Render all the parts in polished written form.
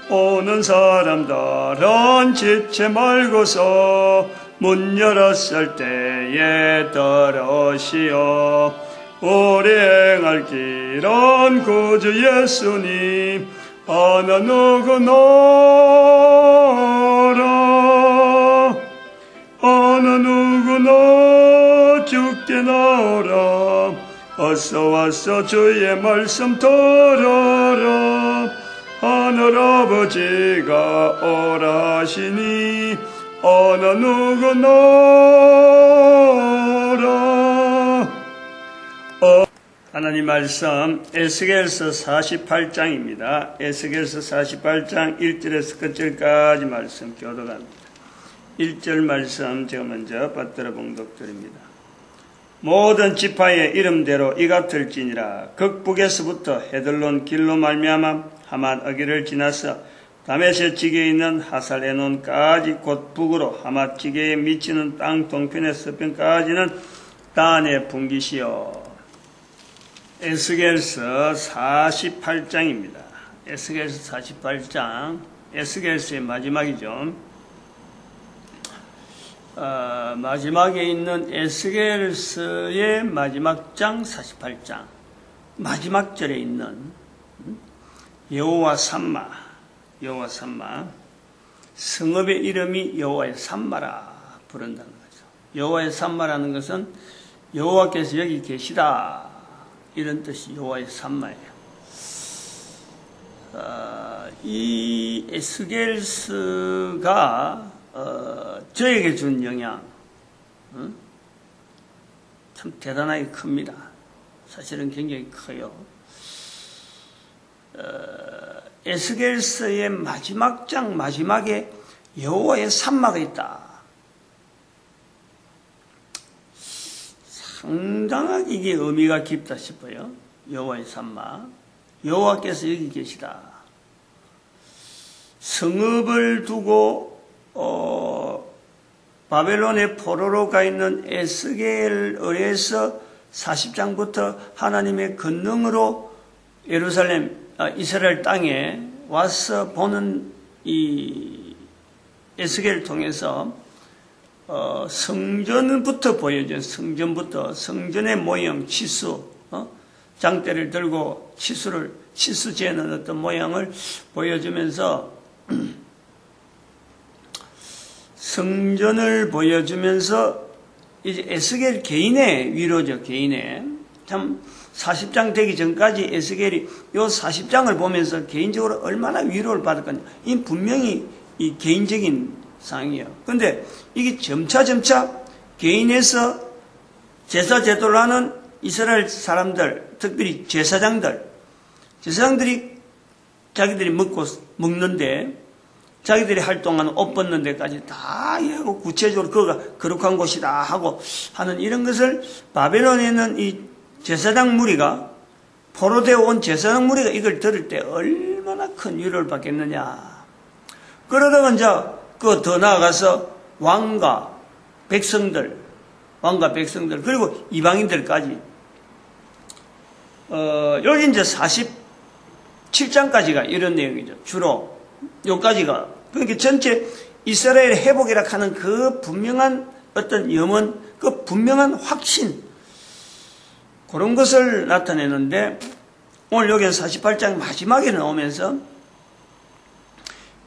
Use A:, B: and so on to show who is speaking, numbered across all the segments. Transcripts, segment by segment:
A: 오는 사람들은 지체 말고서 문 열었을 때에 들어오시오. 우리 행할 길은 구주 예수님 어느 누구노라. 어느 누구나 죽게 나오라. 어서 와서 주의 말씀 들어라. 하늘아버지가 오라 하시니 어느 누구노라. 하나님 말씀 에스겔서 48장입니다. 에스겔서 48장 1절에서 끝절까지 말씀 교독합니다. 1절 말씀 제가 먼저 받들어 봉독드립니다. 모든 지파의 이름대로 이 같을지니라. 극북에서부터 헤들론 길로 말미암아 하맛 어기를 지나서 다메섹 지게에 있는 하살에논까지 곧 북으로 하맛 지게에 미치는 땅 동편의 서편까지는 단의 분기시요. 에스겔서 48장입니다. 에스겔서 48장, 에스겔서의 마지막이죠. 마지막에 있는 에스겔서의 마지막 장 48장, 마지막 절에 있는 여호와 삼마, 여호와 삼마, 성읍의 이름이 여호와의 삼마라 부른다는 거죠. 여호와의 삼마라는 것은 여호와께서 여기 계시다, 이런 뜻이 여호와의 삼마예요. 이 에스겔서가 저에게 준 영향 참 대단하게 큽니다. 사실은 굉장히 커요. 에스겔서의 마지막 장 마지막에 여호와의 삼마가 있다. 상당하게 이게 의미가 깊다 싶어요. 여호와의 삼마, 여호와께서 여기 계시다. 성읍을 두고 바벨론의 포로로 가 있는 에스겔에서 40장부터 하나님의 권능으로 예루살렘, 이스라엘 땅에 와서 보는 이 에스겔을 통해서 성전부터 보여준, 성전의 모형, 치수, 장대를 들고 치수 재는 어떤 모양을 보여주면서 성전을 보여주면서 이제 에스겔 개인의 위로죠. 개인의 참 40장 되기 전까지 에스겔이 요 40장을 보면서 개인적으로 얼마나 위로를 받을 건지 이 분명히 이 개인적인 상이에요. 근데 이게 점차 개인에서 제사 제도를 하는 이스라엘 사람들, 특별히 제사장들이 자기들이 먹는데 자기들이 활동하는 옷 벗는 데까지 다 하고 구체적으로 그거가 거룩한 곳이다 하고 하는 이런 것을 바벨론에 있는 이 제사장 무리가, 포로되어 온 제사장 무리가 이걸 들을 때 얼마나 큰 위로를 받겠느냐. 그러다가 이제 그 더 나아가서 왕과 백성들 그리고 이방인들까지 여기 이제 47장까지가 이런 내용이죠. 주로 여기까지가, 그러니까 전체 이스라엘 회복이라 하는 그 분명한 어떤 염원, 그 분명한 확신, 그런 것을 나타내는데, 오늘 여기는 48장 마지막에 나오면서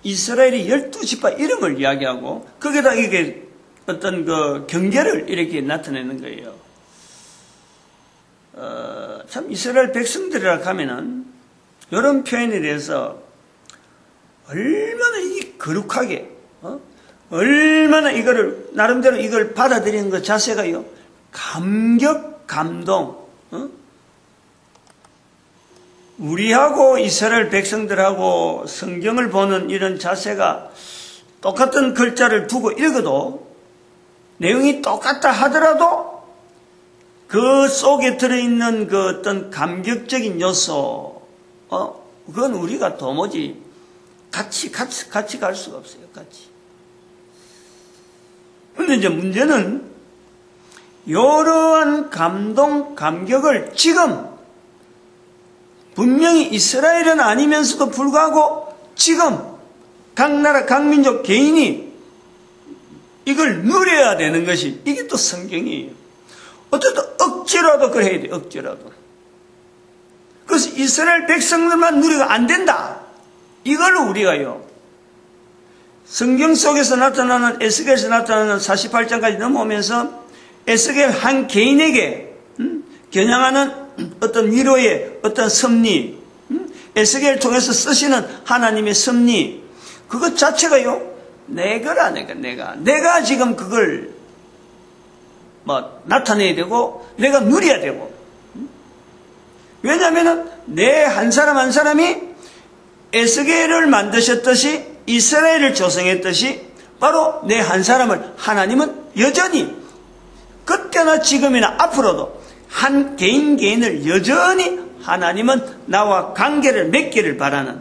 A: 이스라엘의 12지파 이름을 이야기하고 거기다 이게 어떤 그 경계를 이렇게 나타내는 거예요. 참 이스라엘 백성들이라 하면은 이런 표현에 대해서 얼마나 이 거룩하게, 얼마나 이거를 나름대로 이걸 받아들이는 그 자세가요, 감격, 감동. 우리하고 이스라엘 백성들하고 성경을 보는 이런 자세가 똑같은 글자를 두고 읽어도 내용이 똑같다 하더라도 그 속에 들어있는 그 어떤 감격적인 요소, 그건 우리가 도무지 같이 갈 수가 없어요. 같이. 근데 이제 문제는 이러한 감동, 감격을 지금 분명히 이스라엘은 아니면서도 불구하고 지금 각 나라 각 민족 개인이 이걸 누려야 되는 것이 이게 또 성경이에요. 어쨌든 억지로라도 그래야 돼. 억지로라도. 그래서 이스라엘 백성들만 누리고 안 된다. 이걸 우리가요. 성경 속에서 나타나는 에스겔에서 나타나는 48장까지 넘어오면서 에스겔 한 개인에게 겨냥하는 어떤 위로의 어떤 섭리, 에스겔을 통해서 쓰시는 하나님의 섭리, 그것 자체가요. 내가 지금 그걸 나타내야 되고 내가 누려야 되고. 왜냐하면 내 한 사람 한 사람이 에스겔을 만드셨듯이 이스라엘을 조성했듯이 바로 내 한 사람을 하나님은 여전히 그때나 지금이나 앞으로도 한 개인을 여전히 하나님은 나와 관계를 맺기를 바라는,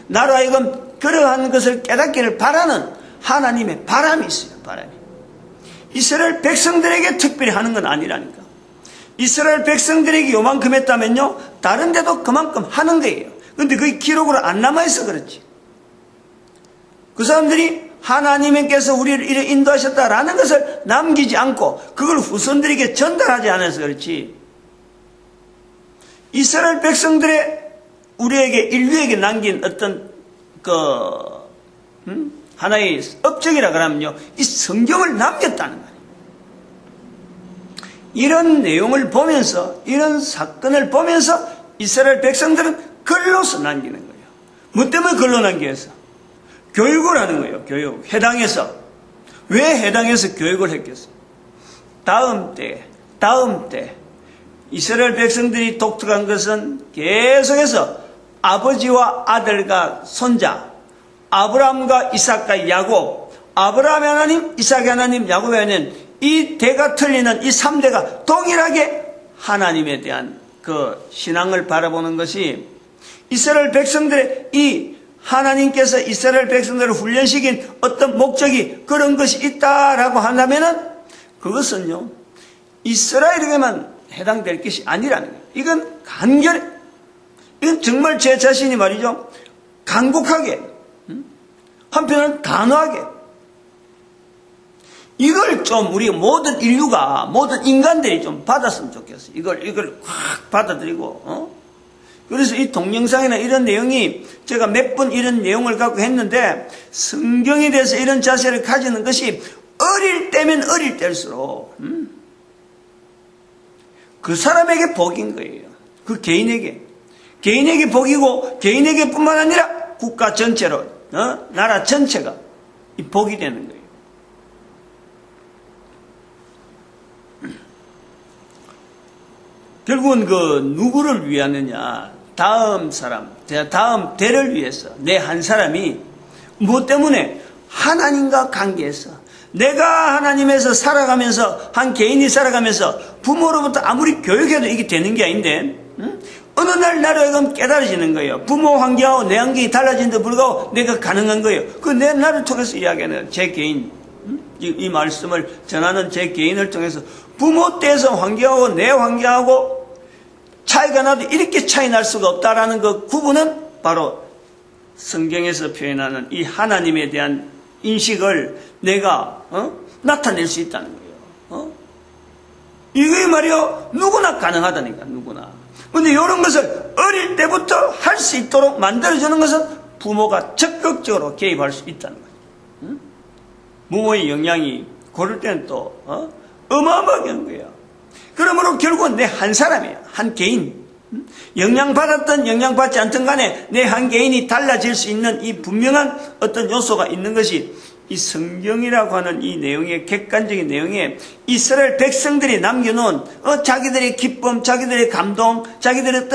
A: 나로 하여금 그러한 것을 깨닫기를 바라는 하나님의 바람이 있어요. 바람이. 이스라엘 백성들에게 특별히 하는 건 아니라니까. 이스라엘 백성들에게 요만큼 했다면요 다른 데도 그만큼 하는 거예요. 그런데 그게 기록으로 안 남아있어 그렇지. 그 사람들이 하나님께서 우리를 이렇게 인도하셨다라는 것을 남기지 않고 그걸 후손들에게 전달하지 않아서 그렇지. 이스라엘 백성들의 우리에게 인류에게 남긴 어떤 하나의 업적이라 그러면요 이 성경을 남겼다는 거예요. 이런 내용을 보면서 이런 사건을 보면서 이스라엘 백성들은 글로서 남기는 거예요. 뭐 때문에 글로 남겨서? 교육을 하는 거예요. 교육. 해당해서. 왜 해당해서 교육을 했겠어요? 다음 때 이스라엘 백성들이 독특한 것은 계속해서 아버지와 아들과 손자, 아브라함과 이삭과 야곱, 아브라함의 하나님, 이삭의 하나님, 야곱의 하나님, 이 대가 틀리는 이 3대가 동일하게 하나님에 대한 그 신앙을 바라보는 것이 이스라엘 백성들의 이 하나님께서 이스라엘 백성들을 훈련시킨 어떤 목적이 그런 것이 있다라고 한다면은 그것은요 이스라엘에게만 해당될 것이 아니라는 거예요. 이건 이건 정말 제 자신이 말이죠 간곡하게 한편으로는 단호하게 이걸 좀 우리 모든 인류가 모든 인간들이 좀 받았으면 좋겠어요. 이걸 확 받아들이고 그래서 이 동영상이나 이런 내용이 제가 몇 번 이런 내용을 갖고 했는데 성경에 대해서 이런 자세를 가지는 것이 어릴 때면 어릴 때일수록 그 사람에게 복인 거예요. 그 개인에게 복이고 개인에게 뿐만 아니라 국가 전체로 나라 전체가 이 복이 되는 거예요. 결국은 그 누구를 위하느냐 다음 대를 위해서 내 한 사람이 무엇 때문에 하나님과 관계에서 내가 하나님에서 살아가면서 한 개인이 살아가면서 부모로부터 아무리 교육해도 이게 되는 게 아닌데 어느 날 나를 깨달아지는 거예요. 부모 환경하고 내 환경이 달라진데 불구하고 내가 가능한 거예요. 그 내 나를 통해서 이야기하는 제 개인 이 말씀을 전하는 제 개인을 통해서 부모 때에서 환경하고 내 환경하고 차이가 나도 이렇게 차이 날 수가 없다라는 그 구분은 바로 성경에서 표현하는 이 하나님에 대한 인식을 내가 나타낼 수 있다는 거예요. 이게 말이요 누구나 가능하다니까 누구나. 그런데 이런 것을 어릴 때부터 할 수 있도록 만들어주는 것은 부모가 적극적으로 개입할 수 있다는 거예요. 부모의 영향이 고를 때는 또 어마어마하게 하는 거예요. 그러므로 결국은 내 한 사람이야. 한 개인. 영향받았든 영향받지 않든 간에 내 한 개인이 달라질 수 있는 이 분명한 어떤 요소가 있는 것이 이 성경이라고 하는 이 내용의 객관적인 내용에 이스라엘 백성들이 남겨놓은 자기들의 기쁨, 자기들의 감동, 자기들의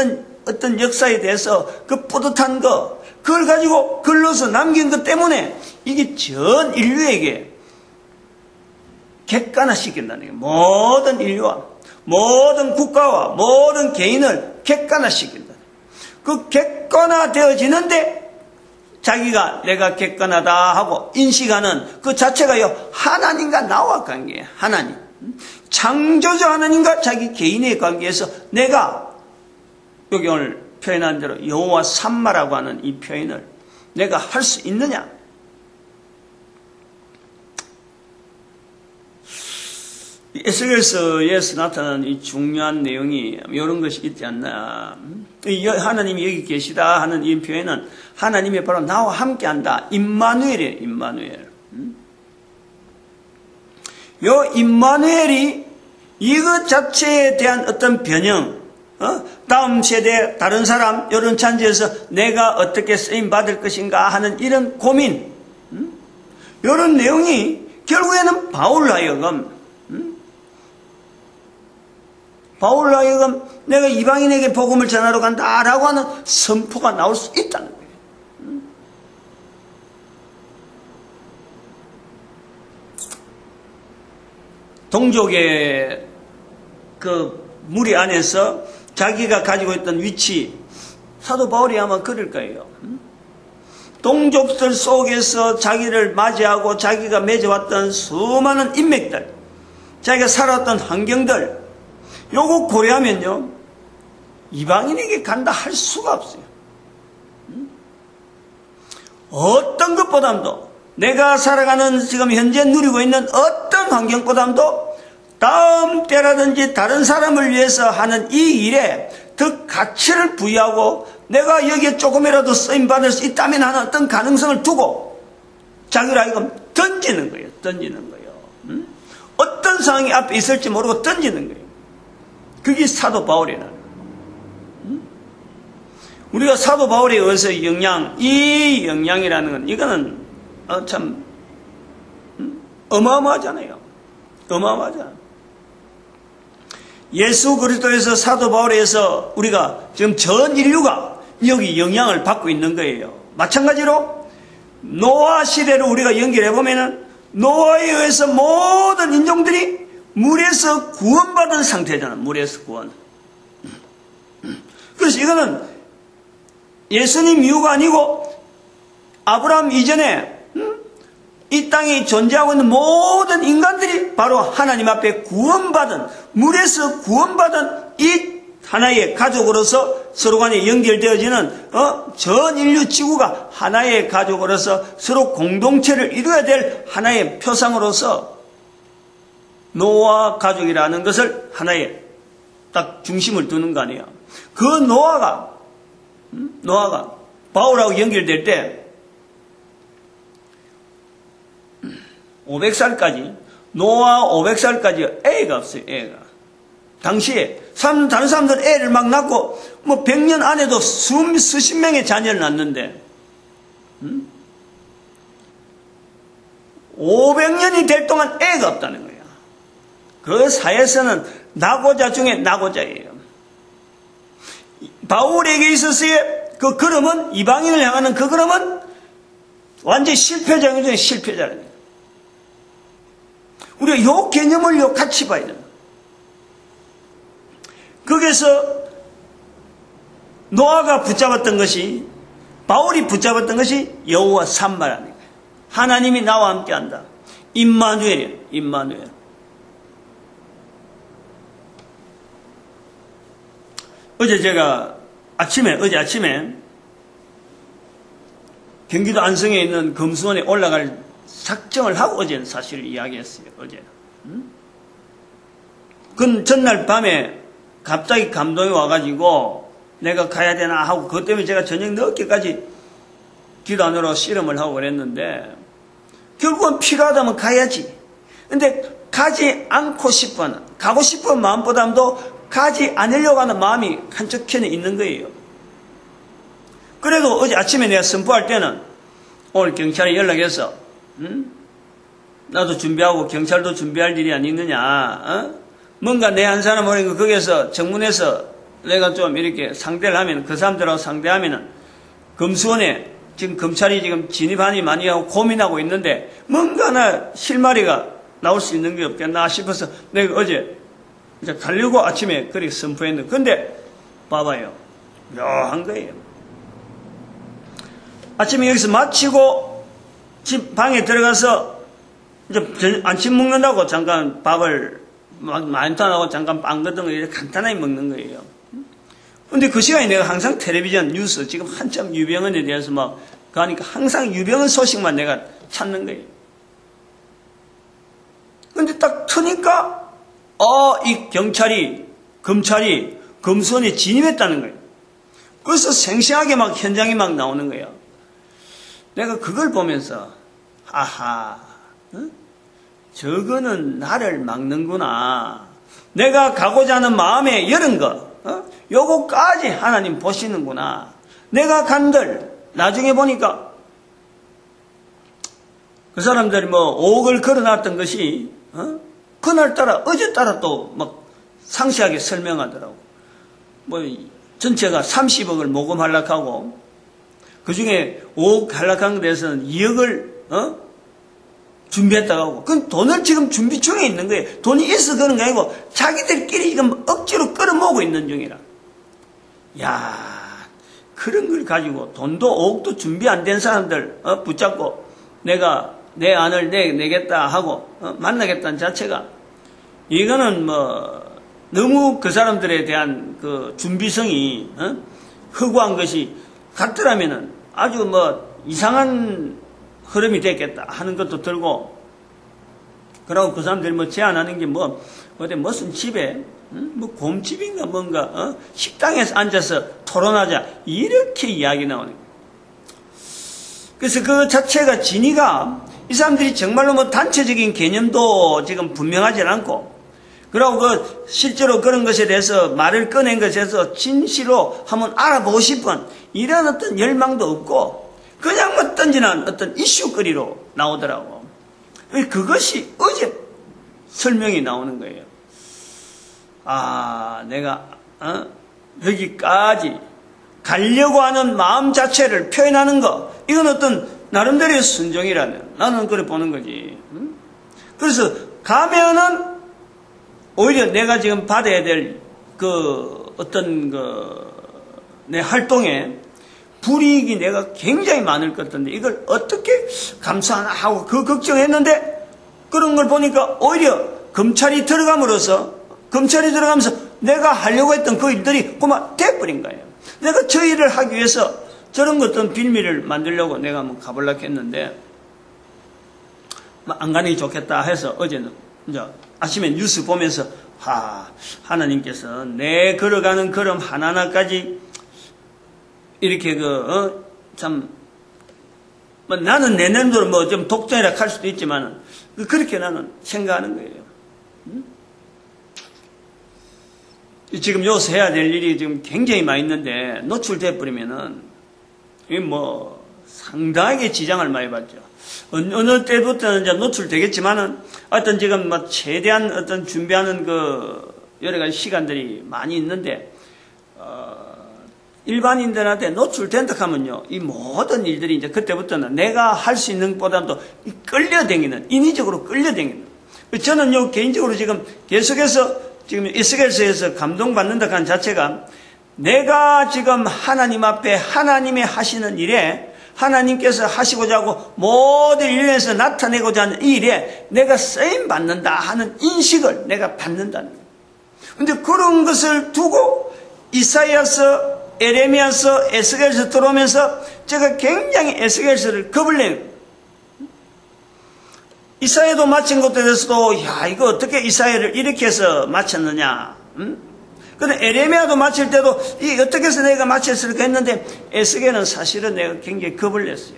A: 어떤 역사에 대해서 그 뿌듯한 거 그걸 가지고 글로서 남긴 것 때문에 이게 전 인류에게 객관화시킨다는 거예요. 모든 인류와 모든 국가와 모든 개인을 객관화시킨다. 그 객관화되어지는데 자기가 내가 객관하다 하고 인식하는 그 자체가요 하나님과 나와 관계예요. 하나님 창조주 하나님과 자기 개인의 관계에서 내가 여기 오늘 표현한 대로 여호와 삼마라고 하는 이 표현을 내가 할 수 있느냐? 에스겔서에서 나타난 이 중요한 내용이 이런 것이 있지 않나. 하나님이 여기 계시다 하는 이 표현은 하나님이 바로 나와 함께 한다. 임마누엘이에요, 임마누엘. 요 임마누엘이 이것 자체에 대한 어떤 변형, 다음 세대, 다른 사람, 이런 찬지에서 내가 어떻게 쓰임받을 것인가 하는 이런 고민, 이런 내용이 결국에는 바울로 하여금 내가 이방인에게 복음을 전하러 간다라고 하는 선포가 나올 수 있다는 거예요. 동족의 그 무리 안에서 자기가 가지고 있던 위치, 사도 바울이 아마 그럴 거예요. 동족들 속에서 자기를 맞이하고 자기가 맺어왔던 수많은 인맥들, 자기가 살았던 환경들, 요거 고려하면요, 이방인에게 간다 할 수가 없어요. 어떤 것보다도 내가 살아가는 지금 현재 누리고 있는 어떤 환경보다도 다음 때라든지 다른 사람을 위해서 하는 이 일에 더 가치를 부여하고 내가 여기에 조금이라도 쓰임받을 수 있다면 하는 어떤 가능성을 두고 자기를 하여금 던지는 거예요. 던지는 거예요. 어떤 상황이 앞에 있을지 모르고 던지는 거예요. 그게 사도 바울이라는 거예요. 우리가 사도 바울에 의해서 이 영향이라는 건 이거는 참 어마어마하잖아요. 어마어마하잖아요. 예수 그리스도에서 사도 바울에서 우리가 지금 전 인류가 여기 영향을 받고 있는 거예요. 마찬가지로 노아 시대를 우리가 연결해 보면은 노아에 의해서 모든 인종들이 물에서 구원받은 상태잖아. 물에서 구원. 그래서 이거는 예수님 이유가 아니고 아브라함 이전에 이 땅에 존재하고 있는 모든 인간들이 바로 하나님 앞에 구원받은, 물에서 구원받은 이 하나의 가족으로서 서로 간에 연결되어지는 전 인류 지구가 하나의 가족으로서 서로 공동체를 이루어야 될 하나의 표상으로서 노아 가족이라는 것을 하나의 딱 중심을 두는 거 아니에요. 그 노아가 바울하고 연결될 때 500살까지, 노아 500살까지 애가 없어요, 애가. 당시에, 다른 사람들은 애를 막 낳고, 100년 안에도 수십 명의 자녀를 낳는데, 500년이 될 동안 애가 없다는 거예요. 그 사회에서는 낙오자 중에 낙오자예요. 바울에게 있어서의 그 걸음은, 이방인을 향하는 그 걸음은 완전히 실패자 중에 실패자라는 거예요. 우리가 이 개념을 같이 봐야 됩니다. 거기서 노아가 붙잡았던 것이, 바울이 붙잡았던 것이 여호와 산마라는 거예요. 하나님이 나와 함께한다. 임마누엘이에요. 임마누엘. 어제 아침에 경기도 안성에 있는 금수원에 올라갈 작정을 하고 어제는 사실 이야기했어요. 어제는. 그건 전날 밤에 갑자기 감동이 와가지고 내가 가야 되나 하고 그것 때문에 제가 저녁 늦게까지 기도하느라 씨름을 하고 그랬는데 결국은 필요하다면 가야지. 근데 가지 않고 싶어하는, 가고 싶은 마음보다도 가지 않으려고 하는 마음이 한쪽편에 있는 거예요. 그래도 어제 아침에 내가 선포할 때는 오늘 경찰에 연락해서 나도 준비하고 경찰도 준비할 일이 아니느냐, 뭔가 내 한 사람 오니까 거기에서 정문에서 내가 좀 이렇게 상대를 하면, 그 사람들하고 상대하면은 금수원에 지금 검찰이 지금 진입하니 많이 하고 고민하고 있는데 뭔가 하나 실마리가 나올 수 있는 게 없겠나 싶어서 내가 어제 이제 가려고 아침에 그렇게 선포했는데, 근데 봐봐요, 묘한 거예요. 아침에 여기서 마치고 집 방에 들어가서 이제 아침 먹는다고 잠깐 밥을 많이 하고 잠깐 빵 같은 거 이렇게 간단하게 먹는 거예요. 근데 그 시간에 내가 항상 텔레비전 뉴스, 지금 한참 유병헌에 대해서 막 그러니까 항상 유병헌 소식만 내가 찾는 거예요. 근데 딱 트니까 이 경찰이 검찰이 검수원에 진입했다는 거예요. 그래서 생생하게 막 현장이 막 나오는 거예요. 내가 그걸 보면서 아하, 저거는 나를 막는구나. 내가 가고자 하는 마음에 열은 거, 요거까지 하나님 보시는구나. 내가 간들 나중에 보니까 그 사람들이 뭐 5억을 걸어놨던 것이 그날따라 어제따라 또 막 상세하게 설명하더라고. 뭐 전체가 30억을 모금하려고 하고 그 중에 5억 하려고 데서는 2억을 준비했다고 하고 그건 돈을 지금 준비 중에 있는 거예요. 돈이 있어 그런 게 아니고 자기들끼리 지금 억지로 끌어모으고 있는 중이라. 야, 그런 걸 가지고 돈도 5억도 준비 안 된 사람들 붙잡고 내가 내 안을 내겠다 하고 만나겠다는 자체가 이거는 뭐 너무 그 사람들에 대한 그 준비성이 허구한 것이 같더라면은 아주 뭐 이상한 흐름이 됐겠다 하는 것도 들고, 그러고 그 사람들이 뭐 제안하는 게 뭐 어디 무슨 집에 뭐 곰집인가 뭔가 식당에서 앉아서 토론하자 이렇게 이야기 나오는 거예요. 그래서 그 자체가 진위가 이 사람들이 정말로 뭐 단체적인 개념도 지금 분명하지 않고, 그리고 그 실제로 그런 것에 대해서 말을 꺼낸 것에서 진실로 한번 알아보고 싶은 이런 어떤 열망도 없고 그냥 뭐 던지는 어떤 이슈거리로 나오더라고. 그것이 어제 설명이 나오는 거예요. 아, 내가 여기까지 가려고 하는 마음 자체를 표현하는 거, 이건 어떤 나름대로의 순종이라면 나는 그래 보는 거지. 그래서 가면은 오히려 내가 지금 받아야 될 그 어떤 내 활동에 불이익이 내가 굉장히 많을 것 같은데 이걸 어떻게 감수하나 하고 그 걱정했는데, 그런 걸 보니까 오히려 검찰이 들어가면서 내가 하려고 했던 그 일들이 그만 돼버린 거예요. 내가 저 일을 하기 위해서 저런 어떤 빌미를 만들려고 내가 한번 가보려고 했는데 안 가는 게 좋겠다 해서 어제는 이제 아침에 뉴스 보면서 하나님께서 내 걸어가는 걸음 하나하나까지 이렇게 참 뭐 나는 내 눈으로 뭐 좀 독점이라 할 수도 있지만 그렇게 나는 생각하는 거예요. 지금 여기서 해야 될 일이 지금 굉장히 많이 있는데 노출돼 버리면은 이 뭐 상당하게 지장을 많이 받죠. 어느 때부터는 이제 노출되겠지만은 어떤 지금 뭐 최대한 어떤 준비하는 그 여러 가지 시간들이 많이 있는데 일반인들한테 노출된다 하면요, 이 모든 일들이 이제 그때부터는 내가 할 수 있는 것보다도 끌려다니는, 인위적으로 끌려다니는. 저는요, 개인적으로 지금 계속해서 지금 에스겔서에서 감동받는다 하는 자체가 내가 지금 하나님 앞에 하나님의 하시는 일에 하나님께서 하시고자 하고 모든 일에서 나타내고자 하는 이 일에 내가 쓰임받는다 하는 인식을 내가 받는다는 거예요. 그런데 그런 것을 두고 이사야서, 에레미야서, 에스겔서 들어오면서 제가 굉장히 에스겔서를 겁을 내요. 이사야도 마친 것에 대해서도 이거 어떻게 이사야를 이렇게 해서 마쳤느냐. 근데 에레미야도 마칠 때도 이 어떻게 해서 내가 마쳤을까 했는데 에스겔은 사실은 내가 굉장히 겁을 냈어요.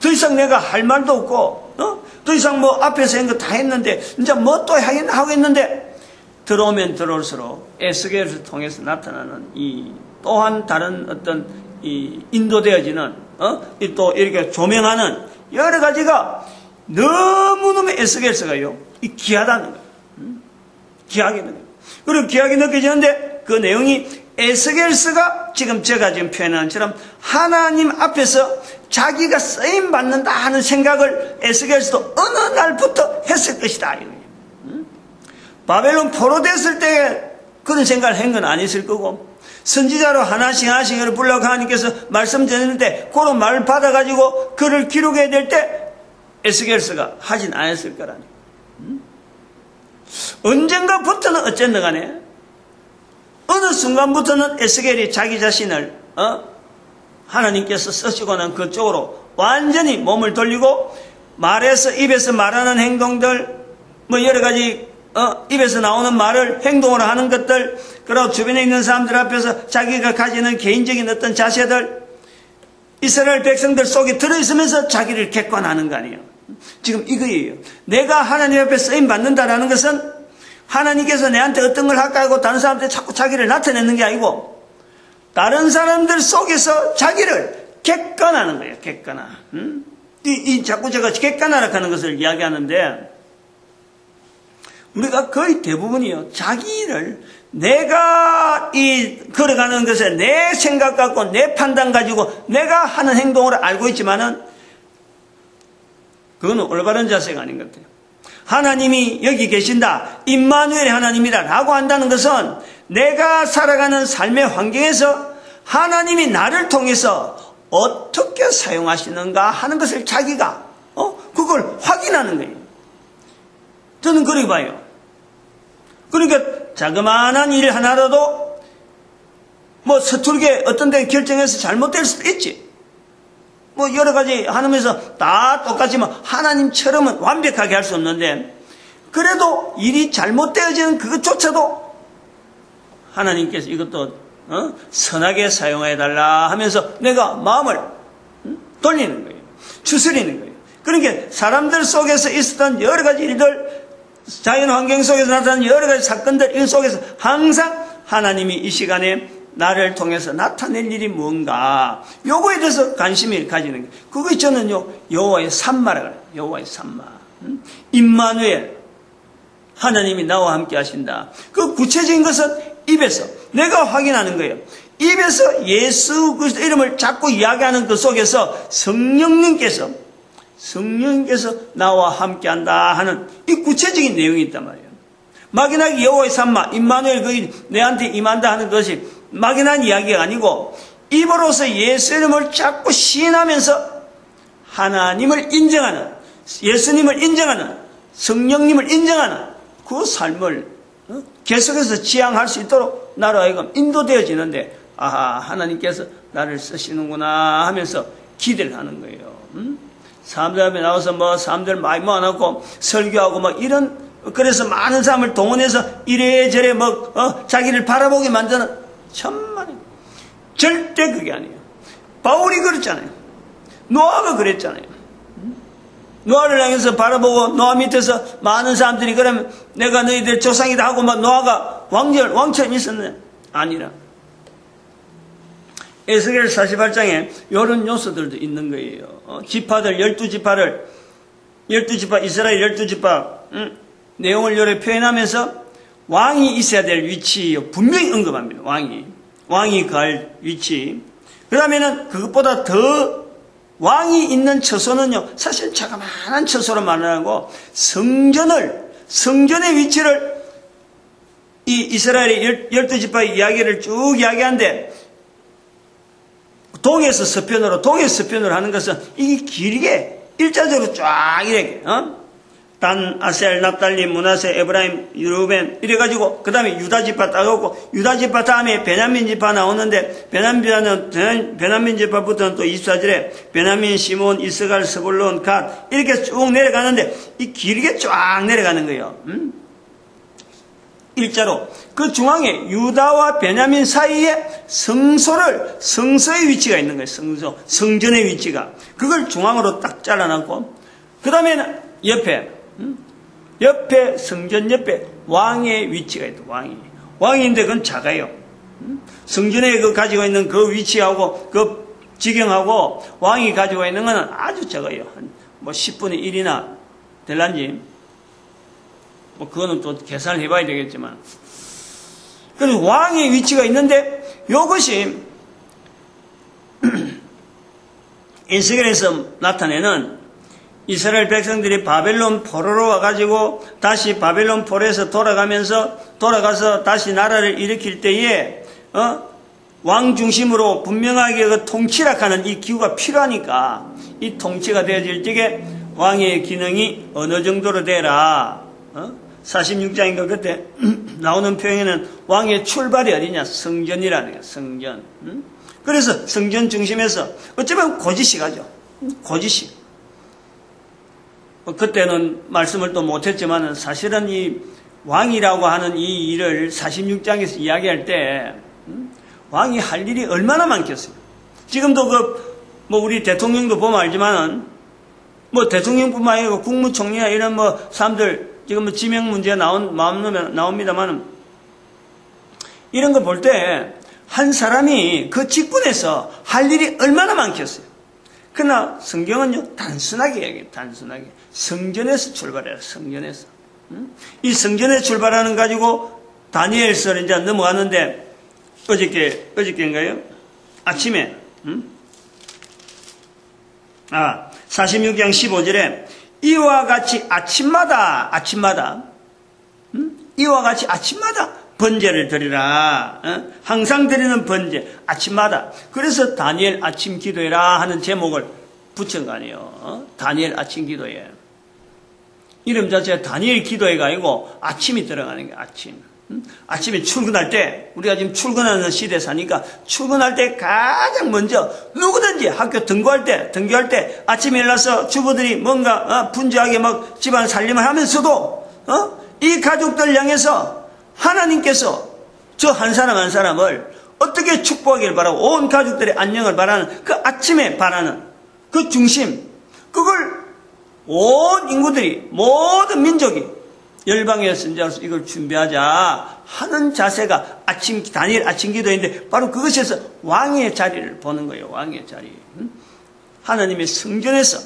A: 더 이상 내가 할 말도 없고 더 이상 뭐 앞에서 한 거 다 했는데 이제 뭐 또 하겠는데 들어오면 들어올수록 에스겔을 통해서 나타나는 이 또한 다른 어떤 이 인도되어지는 또 이렇게 조명하는 여러 가지가 너무너무 에스겔서가요 이 귀하다는 거예요. 귀하게 느껴요. 그리고 귀하게 느껴지는데 그 내용이 에스겔서가 지금 제가 지금 표현하는 것처럼 하나님 앞에서 자기가 쓰임 받는다 하는 생각을 에스겔서도 어느 날부터 했을 것이다. 바벨론 포로됐을 때 그런 생각을 한 건 아니었을 거고, 선지자로 하나씩 불러가 하나님께서 말씀 전했는데 그런 말을 받아가지고 그를 기록해야 될 때 에스겔서가 하진 않았을 거라니. 언젠가부터는 어쨌든 간에 어느 순간부터는 에스겔이 자기 자신을 하나님께서 쓰시고는 그쪽으로 완전히 몸을 돌리고 입에서 말하는 행동들, 뭐 여러 가지 입에서 나오는 말을 행동으로 하는 것들, 그리고 주변에 있는 사람들 앞에서 자기가 가지는 개인적인 어떤 자세들, 이스라엘 백성들 속에 들어있으면서 자기를 객관하는 거 아니에요. 지금 이거예요. 내가 하나님 앞에 쓰임 받는다라는 것은 하나님께서 내한테 어떤 걸 할까 하고 다른 사람한테 자꾸 자기를 나타내는 게 아니고 다른 사람들 속에서 자기를 객관하는 거예요. 객관화. 자꾸 제가 객관화라고 하는 것을 이야기하는데 우리가 거의 대부분이요. 자기를 내가 걸어가는 것에 내 생각 갖고 내 판단 가지고 내가 하는 행동을 알고 있지만은 그건 올바른 자세가 아닌 것 같아요. 하나님이 여기 계신다. 임마누엘의 하나님이다. 라고 한다는 것은 내가 살아가는 삶의 환경에서 하나님이 나를 통해서 어떻게 사용하시는가 하는 것을 자기가 그걸 확인하는 거예요. 저는 그렇게 봐요. 그러니까 자그마한 일 하나라도 뭐 서툴게 어떤 데 결정해서 잘못될 수도 있지. 뭐 여러 가지 하면서 다 똑같지만 하나님처럼은 완벽하게 할 수 없는데 그래도 일이 잘못되어지는 그것조차도 하나님께서 이것도 선하게 사용해달라 하면서 내가 마음을 돌리는 거예요. 추스리는 거예요. 그러니까 사람들 속에서 있었던 여러 가지 일들, 자연 환경 속에서 나타나는 여러 가지 사건들, 이 속에서 항상 하나님이 이 시간에 나를 통해서 나타낼 일이 뭔가, 요거에 대해서 관심을 가지는 거예요. 그거 저는요, 여호와의 산마라고 해요. 여호와의 산마. 임마누엘. 하나님이 나와 함께 하신다. 그 구체적인 것은 입에서 내가 확인하는 거예요. 입에서 예수 그리스도 이름을 자꾸 이야기하는 그 속에서 성령님께서 나와 함께 한다 하는 이 구체적인 내용이 있단 말이에요. 막연하게 여호와의 산마, 임마누엘 그 내한테 임한다 하는 것이 막연한 이야기가 아니고 입으로서 예수 이름을 자꾸 시인하면서 하나님을 인정하는, 예수님을 인정하는, 성령님을 인정하는 그 삶을 계속해서 지향할 수 있도록 나로 하여금 인도되어지는데 하나님께서 나를 쓰시는구나 하면서 기대를 하는 거예요. 사람들 앞에 나와서 사람들 많이 모아놓고 설교하고 이런, 그래서 많은 사람을 동원해서 이래저래 자기를 바라보게 만드는 천만에 절대 그게 아니에요. 바울이 그랬잖아요. 노아가 그랬잖아요. 노아를 향해서 바라보고 노아 밑에서 많은 사람들이 그러면 내가 너희들 조상이다 하고 노아가 왕처럼 있었는데 아니라 에스겔 48장에 이런 요소들도 있는 거예요. 지파들 12지파 이스라엘 12지파 내용을 요래 표현하면서 왕이 있어야 될 위치 분명히 언급합니다. 왕이 갈 위치. 그 다음에는 그것보다 더 왕이 있는 처소는요, 사실 자그마한 처소로 말하고 성전의 위치를 이 이스라엘의 12지파의 이야기를 쭉 이야기하는데 동에서 서편으로 하는 것은 이게 길게 일자적으로 쫙 이렇게 단, 아셀, 납달리, 므낫세, 에브라임, 루벤 이래가지고 그 다음에 유다지파 따가고 유다지파 다음에 베냐민지파 나오는데 베냐민지파부터는 또 24절에 베냐민, 시몬, 이스갈, 스불론, 갓 이렇게 쭉 내려가는데 이 길게 쫙 내려가는 거예요. 일자로 그 중앙에 유다와 베냐민 사이에 성소의 위치가 있는 거예요. 성전의 위치가 그걸 중앙으로 딱 잘라놨고 그 다음에는 옆에 성전 옆에 왕의 위치가 있다. 왕인데 그건 작아요. 성전에 가지고 있는 그 위치하고 그 지경하고 왕이 가지고 있는 것은 아주 적어요. 10분의 1이나 될란지 그거는 또 계산을 해봐야 되겠지만 그래서 왕의 위치가 있는데 이것이 에스겔에서 나타내는 이스라엘 백성들이 바벨론 포로로 와가지고 다시 바벨론 포로에서 돌아가서 다시 나라를 일으킬 때에 왕 중심으로 분명하게 그 통치락하는 이 기구가 필요하니까 이 통치가 되어질 적에 왕의 기능이 어느 정도로 되라. 46장인가 그때 나오는 표현에는 왕의 출발이 어디냐? 성전이라는 거야. 성전. 그래서 성전 중심에서 어쩌면 고지식 하죠. 고지식. 그때는 말씀을 또 못했지만 사실은 이 왕이라고 하는 이 일을 46장에서 이야기할 때 왕이 할 일이 얼마나 많겠어요. 지금도 우리 대통령도 보면 알지만은 대통령뿐만 아니고 국무총리나 이런 사람들 지금 지명 문제 나옵니다만은 이런 거 볼 때 한 사람이 그 직분에서 할 일이 얼마나 많겠어요. 그러나 성경은요, 단순하게 얘기해요. 단순하게. 성전에서 출발해요. 성전에서. 이 성전에 출발하는 가지고 다니엘서 이제 넘어가는데 어저께인가요? 아침에 46장 15절에 이와 같이 아침마다 이와 같이 아침마다 번제를 드리라. 항상 드리는 번제 아침마다. 그래서 다니엘 아침 기도회라 하는 제목을 붙인 거 아니에요. 다니엘 아침 기도회. 이름 자체가 다니엘 기도회가 아니고 아침이 들어가는 게 아침. 아침에 출근할 때, 우리가 지금 출근하는 시대에 사니까 출근할 때 가장 먼저 누구든지 학교 등교할 때 아침에 일어나서 주부들이 뭔가 분주하게 막 집안 살림을 하면서도 이 가족들 향해서 하나님께서 저 한 사람 한 사람을 어떻게 축복하기를 바라고 온 가족들의 안녕을 바라는 그 아침에 바라는 그 중심, 그걸 온 인구들이 모든 민족이 열방의 선자로서 이걸 준비하자 하는 자세가 다니엘 아침 기도인데 바로 그것에서 왕의 자리를 보는 거예요. 왕의 자리. 하나님의 성전에서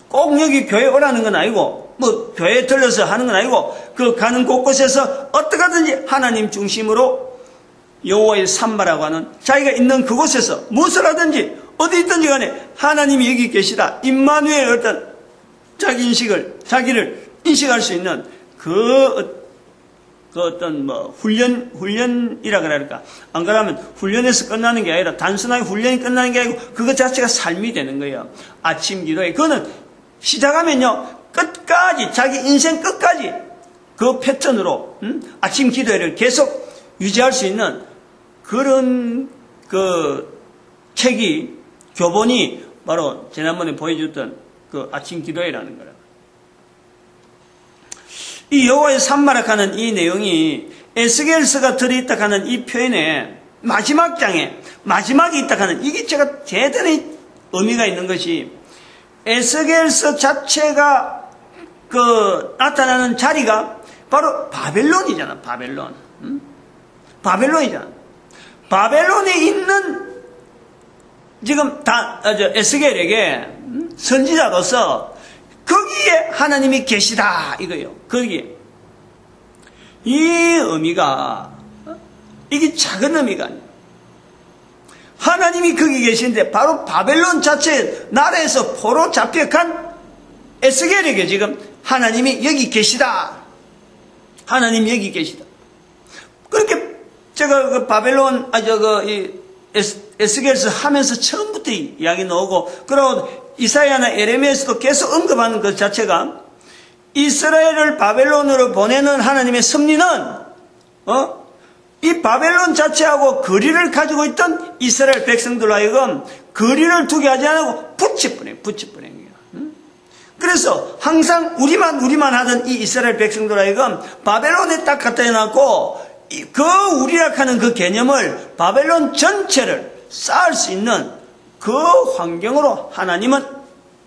A: 꼭 여기 교회 오라는 건 아니고 교회에 들러서 하는 건 아니고 그 가는 곳곳에서 어떻게 하든지 하나님 중심으로 여호와의 산마라고 하는 자기가 있는 그곳에서 무엇을 하든지 어디 있든지 간에 하나님이 여기 계시다. 임마누엘 어떤 자기를 인식할 수 있는 그 어떤 훈련이라 그럴까. 안 그러면 훈련에서 끝나는 게 아니라 단순하게 훈련이 끝나는 게 아니고 그것 자체가 삶이 되는 거예요. 아침 기도에. 그거는 시작하면요. 끝까지, 자기 인생 끝까지 그 패턴으로, 아침 기도회를 계속 유지할 수 있는 그런 책이, 교본이 바로 지난번에 보여줬던 그 아침 기도회라는 거라. 이 여호와의 산마라 하는 이 내용이 에스겔서가 들어있다 하는 이 표현에 마지막 장에 마지막에 있다 하는 이게 제가 대단히 의미가 있는 것이 에스겔서 자체가 나타나는 자리가 바로 바벨론이잖아. 바벨론이잖아. 바벨론에 있는 지금 에스겔에게 선지자로서 거기에 하나님이 계시다 이거예요. 거기에 이 의미가 이게 작은 의미가 아니에요. 하나님이 거기 계신데 바로 바벨론 자체 나라에서 포로 잡혀간 에스겔에게 지금 하나님이 여기 계시다. 하나님이 여기 계시다. 그렇게 제가 그 바벨론 에스겔서 하면서 처음부터 이야기 나오고 그리고 이사야나 에레미야에서도 계속 언급하는 것 자체가 이스라엘을 바벨론으로 보내는 하나님의 섭리는 이 바벨론 자체하고 거리를 가지고 있던 이스라엘 백성들로 하여금 거리를 두게 하지 않고 붙여버린 거예요. 그래서 항상 우리만 하던 이 이스라엘 백성들로 하여금 바벨론에 딱 갖다 해놨고 그 우리라 하는 그 개념을 바벨론 전체를 쌓을 수 있는 그 환경으로 하나님은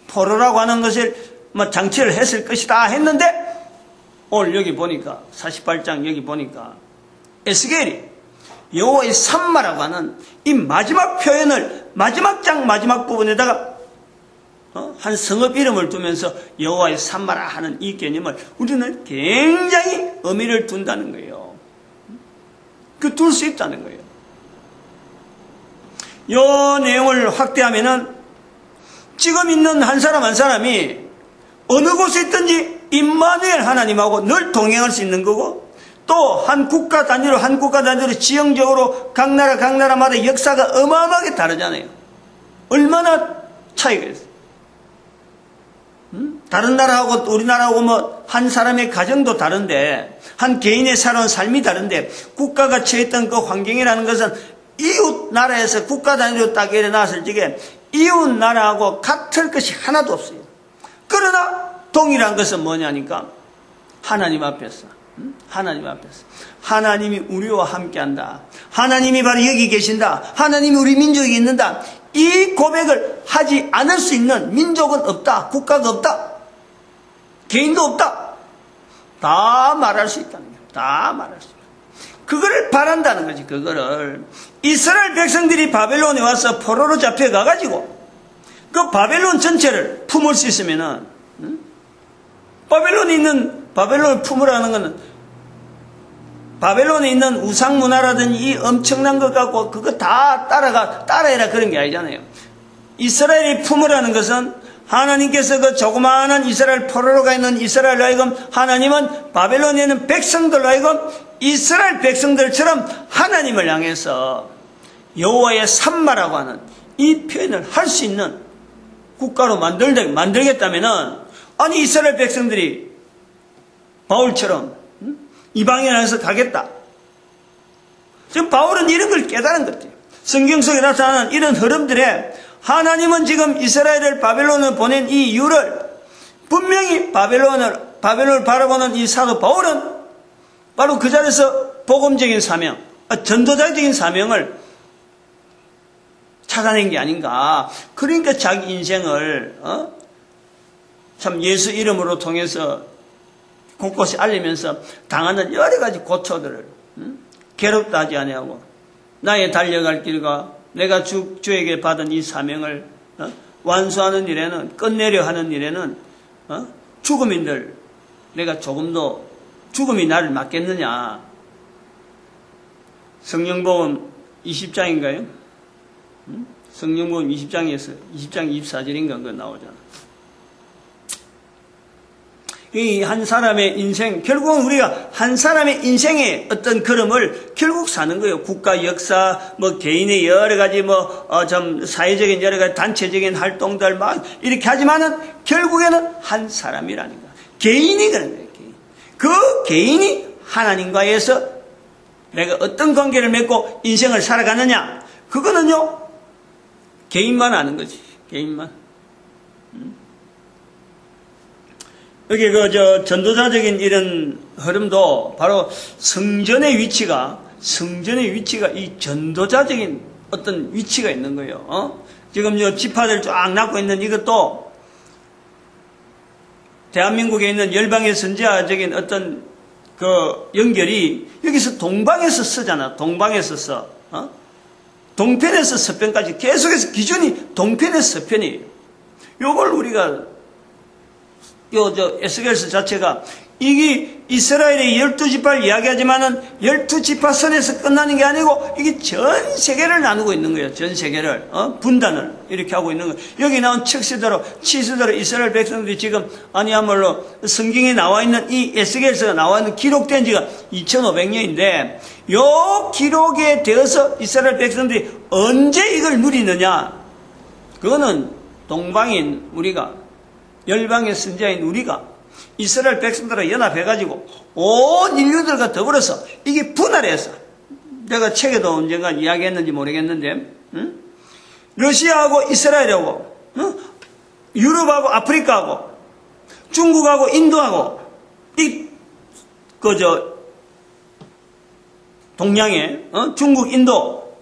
A: 포로라고 하는 것을 장치를 했을 것이다 했는데 오늘 여기 보니까 48장 여기 보니까 에스겔이 여호와의 산마라고 하는 이 마지막 표현을 마지막 장 마지막 부분에다가 한 성읍 이름을 두면서 여호와의 산마라 하는 이 개념을 우리는 굉장히 의미를 둔다는 거예요. 둘 수 있다는 거예요. 이 내용을 확대하면은 지금 있는 한 사람 한 사람이 어느 곳에 있든지 임마누엘 하나님하고 늘 동행할 수 있는 거고 또 한 국가 단위로 지형적으로 각 나라마다 역사가 어마어마하게 다르잖아요. 얼마나 차이가 있어요. 다른 나라하고 우리나라하고 한 사람의 가정도 다른데 한 개인의 살아온 삶이 다른데 국가가 처했던 그 환경이라는 것은 이웃 나라에서 국가 단위로 딱 일어났을 적에 이웃 나라하고 같을 것이 하나도 없어요. 그러나 동일한 것은 뭐냐니까 하나님 앞에서, 하나님 앞에서 하나님이 우리와 함께한다. 하나님이 바로 여기 계신다. 하나님이 우리 민족에 있는다. 이 고백을 하지 않을 수 있는 민족은 없다. 국가가 없다. 개인도 없다. 다 말할 수 있다는 거예요. 다 말할 수 있다. 그거를 바란다는 거지. 그거를 이스라엘 백성들이 바벨론에 와서 포로로 잡혀가가지고 그 바벨론 전체를 품을 수 있으면은, 바벨론을 품으라는 것은 바벨론에 있는 우상 문화라든지 이 엄청난 것 갖고 그거 다 따라해라 그런 게 아니잖아요. 이스라엘이 품으라는 것은 하나님께서 그 조그마한 이스라엘 포로로 가 있는 이스라엘로 하여금 하나님은 바벨론에 있는 백성들로 하여금 이스라엘 백성들처럼 하나님을 향해서 여호와의 산마라고 하는 이 표현을 할 수 있는 국가로 만들겠다면은, 아니 이스라엘 백성들이 바울처럼 이방에 나가서 가겠다. 지금 바울은 이런 걸 깨달은 것 같아요. 성경 속에 나타나는 이런 흐름들에 하나님은 지금 이스라엘을 바벨론을 보낸 이 이유를 분명히 바벨론을 바라보는 이 사도 바울은 바로 그 자리에서 복음적인 사명, 전도자적인 사명을 찾아낸 게 아닌가. 그러니까 자기 인생을 참 예수 이름으로 통해서 곳곳에 알리면서 당하는 여러 가지 고초들을 괴롭다 하지 아니하고 나의 달려갈 길과 내가 주에게 받은 이 사명을 완수하는 일에는, 끝내려 하는 일에는 죽음인들 내가 조금도 죽음이 나를 맞겠느냐. 성령복음 20장인가요? 성령복음 20장에서 20장 24절인가 그거 나오잖아. 이 한 사람의 인생, 결국은 우리가 한 사람의 인생의 어떤 걸음을 결국 사는 거예요. 국가 역사, 개인의 여러 가지 좀 사회적인 여러 가지 단체적인 활동들 막 이렇게 하지만은 결국에는 한 사람이라는 거야. 개인이 그런 거예요. 그 개인이 하나님과에서 내가 어떤 관계를 맺고 인생을 살아가느냐. 그거는요, 개인만 아는 거지. 개인만. 여기 전도자적인 이런 흐름도 바로 성전의 위치가 이 전도자적인 어떤 위치가 있는 거예요. 지금 지파들 쫙 낳고 있는 이것도 대한민국에 있는 열방의 선지자적인 어떤 그 연결이 여기서 동방에서 쓰잖아. 동방에서 써. 동편에서 서편까지 계속해서 기준이 동편에서 서편이에요. 요걸 우리가 에스겔서 자체가 이게 이스라엘의 12지파를 이야기하지만은 12지파선에서 끝나는 게 아니고 이게 전 세계를 나누고 있는 거예요. 전 세계를 분단을 이렇게 하고 있는 거예요. 여기 나온 척시대로 치수대로 이스라엘 백성들이 지금 아니야말로 성경에 나와 있는 이 에스겔서가 나와 있는 기록된 지가 2500년인데 요 기록에 되어서 이스라엘 백성들이 언제 이걸 누리느냐? 그거는 동방인 우리가, 열방의 선지자인 우리가 이스라엘 백성들과 연합해가지고 온 인류들과 더불어서 이게 분할해서, 내가 책에도 언젠가 이야기했는지 모르겠는데, 러시아하고 이스라엘하고, 유럽하고 아프리카하고, 중국하고 인도하고, 동양에, 중국, 인도,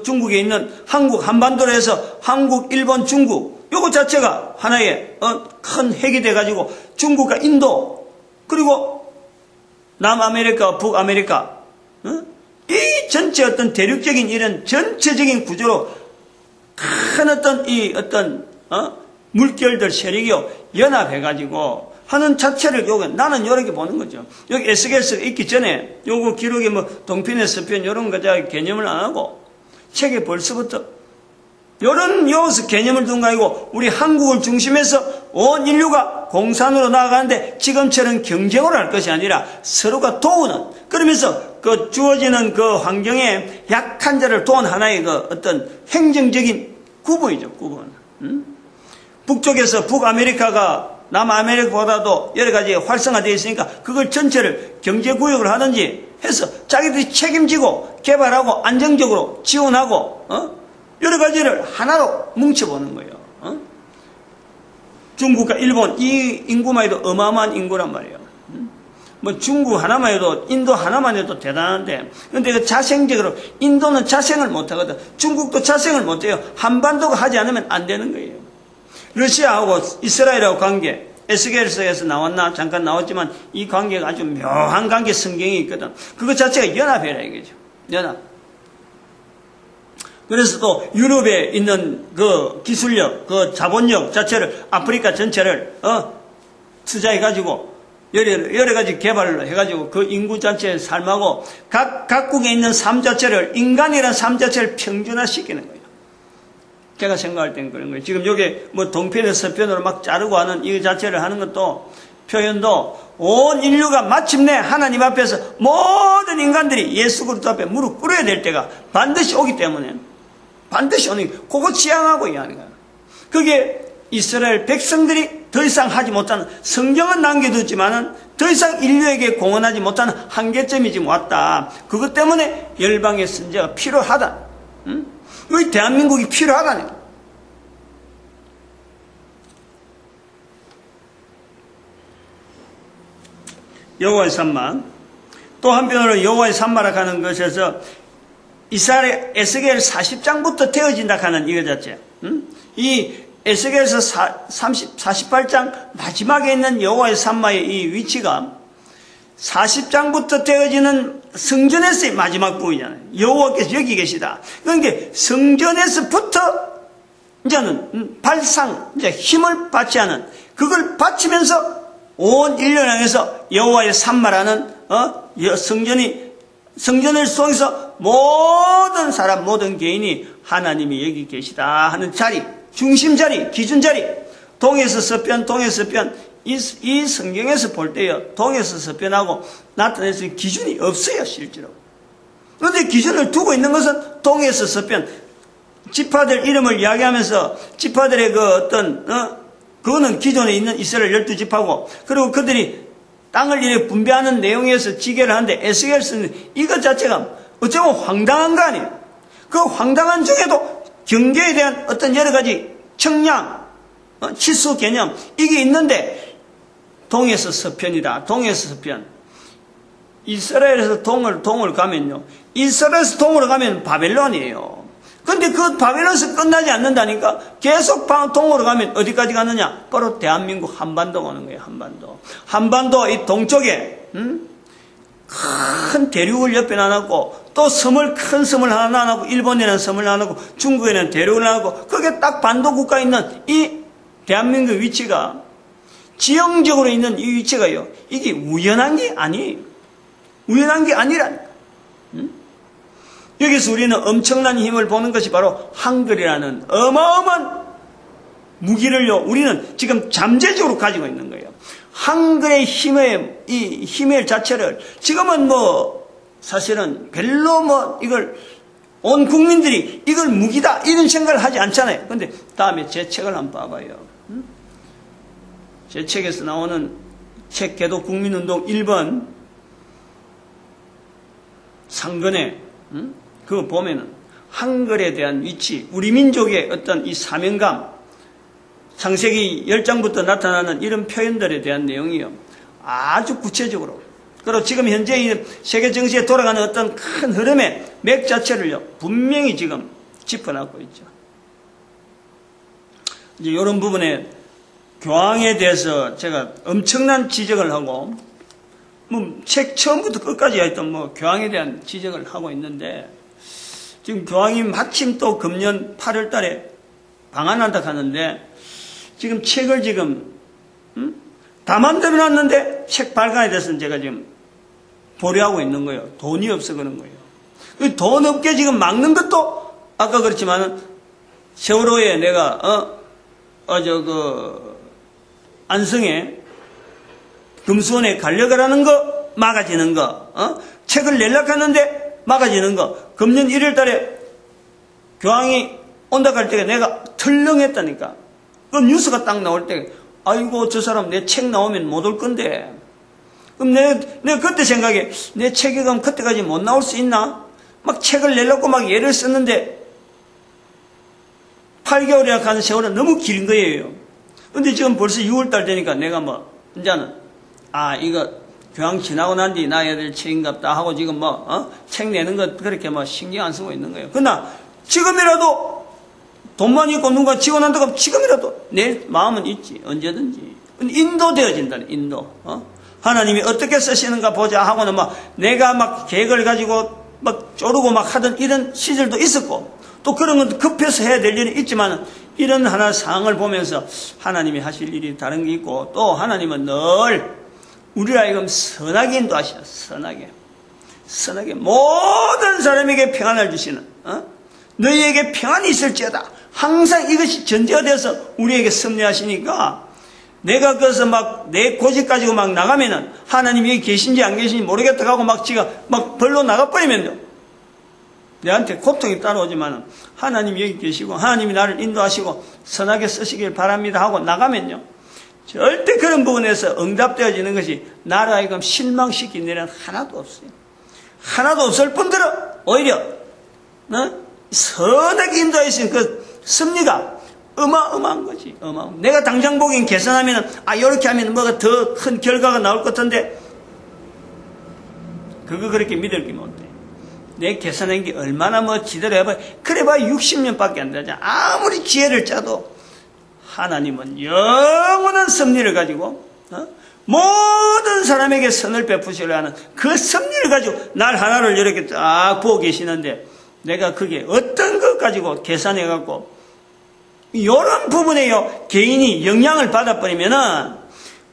A: 중국에 있는 한국, 한반도로 해서 한국, 일본, 중국, 요거 자체가 하나의 큰 핵이 돼가지고 중국과 인도, 그리고 남아메리카, 북아메리카, 이 전체 어떤 대륙적인 이런 전체적인 구조로 큰 어떤 물결들 세력이요 연합해가지고 하는 자체를 요거 나는 이렇게 보는 거죠. 여기 에스겔서가 있기 전에 요거 기록이 동편에 서편 이런 거 개념을 안 하고 책에 벌써부터 이런 여기서 개념을 둔 거 아니고 우리 한국을 중심해서 온 인류가 공산으로 나아가는데 지금처럼 경쟁을 할 것이 아니라 서로가 도우는, 그러면서 그 주어지는 그 환경에 약한 자를 도운 하나의 그 어떤 행정적인 구분이죠. 구분. 북쪽에서 북아메리카가 남아메리카보다도 여러 가지 활성화되어 있으니까 그걸 전체를 경제구역을 하든지 해서 자기들이 책임지고 개발하고 안정적으로 지원하고 여러 가지를 하나로 뭉쳐보는 거예요. 중국과 일본 이 인구만 해도 어마어마한 인구란 말이에요. 뭐 중국 하나만 해도 인도 하나만 해도 대단한데 근데 그 자생적으로 인도는 자생을 못하거든. 중국도 자생을 못해요. 한반도가 하지 않으면 안 되는 거예요. 러시아하고 이스라엘하고 관계 에스겔서에서 나왔나 잠깐 나왔지만 이 관계가 아주 묘한 관계 성경이 있거든. 그거 자체가 연합이라 이거죠. 연합. 그래서 또 유럽에 있는 그 기술력, 그 자본력 자체를 아프리카 전체를 투자해가지고 여러 가지 개발을 해가지고 그 인구 자체의 삶하고 각국에 있는 삶 자체를 인간이라는 삶 자체를 평준화시키는 거예요. 제가 생각할 땐 그런 거예요. 지금 여기 뭐 동편에 서편으로 막 자르고 하는 이 자체를 하는 것도 표현도 온 인류가 마침내 하나님 앞에서 모든 인간들이 예수 그리스도 앞에 무릎 꿇어야 될 때가 반드시 오기 때문에 반드시 오는 게 그거 지향하고 이해하는 거예요. 그게 이스라엘 백성들이 더 이상 하지 못하는 성경은 남겨두지만은 더 이상 인류에게 공헌하지 못하는 한계점이 지금 왔다. 그것 때문에 열방의 선제가 필요하다. 우리 대한민국이 필요하다네. 여호와의 산마. 또 한편으로 여호와의 산마라 하는 것에서 이스라엘 에스겔 40장부터 되어진다 하는 이거 자체. 이 에스겔서 48장 마지막에 있는 여호와의 산마의 이 위치가 40장부터 되어지는 성전에서의 마지막 부분이잖아요. 여호와께서 여기 계시다. 그러니까 성전에서부터 이제는 발상, 이제 힘을 받지 않은 그걸 바치면서 온 인류를 향해서 여호와의 산마라는 성전을 통해서 모든 사람, 모든 개인이 하나님이 여기 계시다 하는 자리, 중심 자리, 기준 자리, 동에서 서편, 동에서 서편, 이 성경에서 볼 때요, 동에서 서편하고 나타낼 수 있는 기준이 없어요, 실제로. 그런데 기준을 두고 있는 것은 동에서 서편, 지파들 이름을 이야기하면서 지파들의 그 어떤, 그거는 기존에 있는 이스라엘 12지파고, 그리고 그들이 땅을 이렇게 분배하는 내용에서 지게를 하는데 에스겔 쓰는 이것 자체가 어쩌면 황당한 거 아니에요. 그 황당한 중에도 경계에 대한 어떤 여러 가지 청량, 치수 개념 이게 있는데 동에서 서편이다. 동에서 서편. 이스라엘에서 동을 가면요. 이스라엘에서 동으로 가면 바벨론이에요. 근데 그 바벨론에서 끝나지 않는다니까 계속 동으로 가면 어디까지 가느냐? 바로 대한민국 한반도가 오는 거예요. 한반도 이 동쪽에 큰 대륙을 옆에 놔놓고 또 큰 섬을 하나 놔놓고 일본에는 섬을 놔놓고 중국에는 대륙을 놔놓고 그게 딱 반도 국가에 있는 이 대한민국 위치가 지형적으로 있는 이 위치가요. 이게 우연한 게 아니에요. 우연한 게 아니라니까. 여기서 우리는 엄청난 힘을 보는 것이 바로 한글이라는 어마어마한 무기를요. 우리는 지금 잠재적으로 가지고 있는 거예요. 한글의 힘의 자체를 지금은 사실은 별로 이걸 온 국민들이 이걸 무기다 이런 생각을 하지 않잖아요. 근데 다음에 제 책을 한번 봐봐요. 제 책에서 나오는 책 개독 국민운동 1번 상근에 그거 보면은 한글에 대한 위치, 우리 민족의 어떤 이 사명감, 창세기 10장부터 나타나는 이런 표현들에 대한 내용이요. 아주 구체적으로. 그리고 지금 현재 이 세계 정치에 돌아가는 어떤 큰 흐름의 맥 자체를요. 분명히 지금 짚어놨고 있죠. 이제 이런 부분에 교황에 대해서 제가 엄청난 지적을 하고 책 처음부터 끝까지 했던 교황에 대한 지적을 하고 있는데 지금 교황이 마침 또 금년 8월 달에 방한한다 하는데 지금 책을 다 만들어놨는데 책 발간에 대해서는 제가 지금 보류하고 있는 거예요. 돈이 없어 그런 거예요. 돈 없게 지금 막는 것도 아까 그렇지만은 세월호에 내가 안성에 금수원에 가려고 하는 거 막아지는 거 책을 내려고 하는데 막아지는 거 금년 1월 달에 교황이 온다 할 때 내가 털렁했다니까. 그 뉴스가 딱 나올 때 아이고 저 사람 내 책 나오면 못 올 건데 그럼 내가 그때 생각해 내 책이 그럼 그때까지 못 나올 수 있나? 막 책을 내려고 막 예를 썼는데 8개월이나 가는 세월은 너무 긴 거예요. 근데 지금 벌써 6월달 되니까 내가 뭐 이제는 이거 교황 지나고 난 뒤 나야 될 책인갑다 하고 지금 책 내는 것 그렇게 신경 안 쓰고 있는 거예요. 그러나 지금이라도 돈만 있고 누가 지고 난다고 지금이라도 내 마음은 있지. 언제든지. 인도되어진다는 인도. 하나님이 어떻게 쓰시는가 보자 하고는 내가 막 계획을 가지고 막 쪼르고 막 하던 이런 시절도 있었고 또 그런 건 급해서 해야 될 일은 있지만 이런 하나 상황을 보면서 하나님이 하실 일이 다른 게 있고 또 하나님은 늘 우리를 하여금 선하게 인도하셔. 선하게 모든 사람에게 평안을 주시는 너희에게 평안이 있을지어다. 항상 이것이 전제가 돼서 우리에게 섭리하시니까 내가 그래서 막 내 고집 가지고 막 나가면은 하나님이 여기 계신지 안 계신지 모르겠다 하고 막 지가 막 벌로 나가버리면요. 내한테 고통이 따라오지만 하나님이 여기 계시고 하나님이 나를 인도하시고 선하게 쓰시길 바랍니다 하고 나가면요. 절대 그런 부분에서 응답되어지는 것이 나를 하여금 실망시킨 일은 하나도 없어요. 하나도 없을 뿐더러 오히려 선하게 인도하신 그 섭리가 어마어마한 거지. 내가 당장 보기엔 계산하면 이렇게 하면 뭐가 더 큰 결과가 나올 것 같은데 그거 그렇게 믿을 게 못돼. 내 계산한 게 얼마나 지대로 해봐야 그래 봐야 60년밖에 안 되잖아. 아무리 지혜를 짜도 하나님은 영원한 섭리를 가지고 모든 사람에게 선을 베푸시려 하는 그 섭리를 가지고 날 하나를 이렇게 딱 보고 계시는데 내가 그게 어떤 것 가지고 계산해갖고 이런 부분에요 개인이 영향을 받아버리면은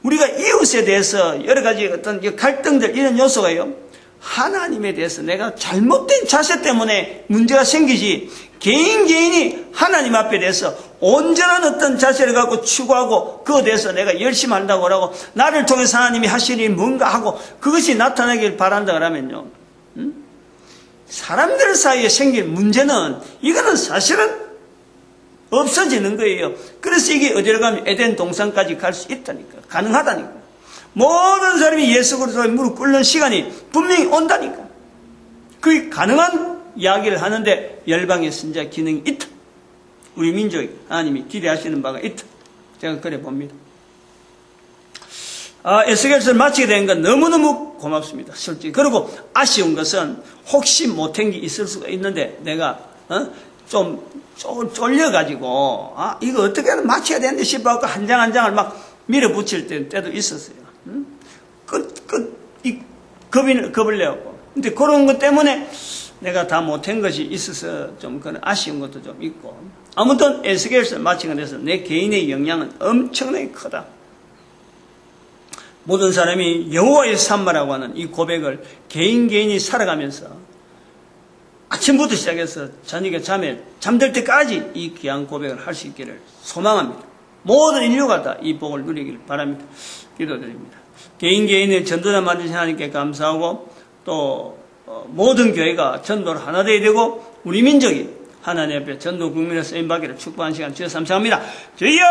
A: 우리가 이웃에 대해서 여러 가지 어떤 갈등들 이런 요소가요 하나님에 대해서 내가 잘못된 자세 때문에 문제가 생기지 개인이 하나님 앞에 대해서 온전한 어떤 자세를 갖고 추구하고 그거에 대해서 내가 열심히 한다고 하고 나를 통해서 하나님이 하실 일이 뭔가 하고 그것이 나타나길 바란다 그러면요 사람들 사이에 생길 문제는 이거는 사실은 없어지는 거예요. 그래서 이게 어디로 가면 에덴 동산까지 갈 수 있다니까. 가능하다니까. 모든 사람이 예수 그리스도에 무릎 꿇는 시간이 분명히 온다니까. 그게 가능한 이야기를 하는데 열방의 선자 기능이 있다. 우리 민족이 하나님이 기대하시는 바가 있다. 제가 그래 봅니다. 에스겔서를 마치게 된 건 너무너무 고맙습니다. 솔직히. 그리고 아쉬운 것은 혹시 못한 게 있을 수가 있는데 내가 좀 쫄려가지고 이거 어떻게 하면 마쳐야 되는데 싶어갖고 한 장 한 장을 막 밀어붙일 때도 있었어요. 겁을 내갖고. 근데 그런 것 때문에 내가 다 못한 것이 있어서 좀 그런 아쉬운 것도 좀 있고. 아무튼 에스겔서 마치게 돼서 내 개인의 영향은 엄청나게 크다. 모든 사람이 여호와의 산마라고 하는 이 고백을 개인이 살아가면서 아침부터 시작해서 저녁에 잠들 때까지 이 귀한 고백을 할 수 있기를 소망합니다. 모든 인류가 다 이 복을 누리길 바랍니다. 기도드립니다. 개인의 전도자 만드신 하나님께 감사하고 또 모든 교회가 전도를 하나 되어야 되고 우리 민족이 하나님 앞에 전도 국민의 쓰임받기를 축복하는 시간 주여 감사합니다. 주여!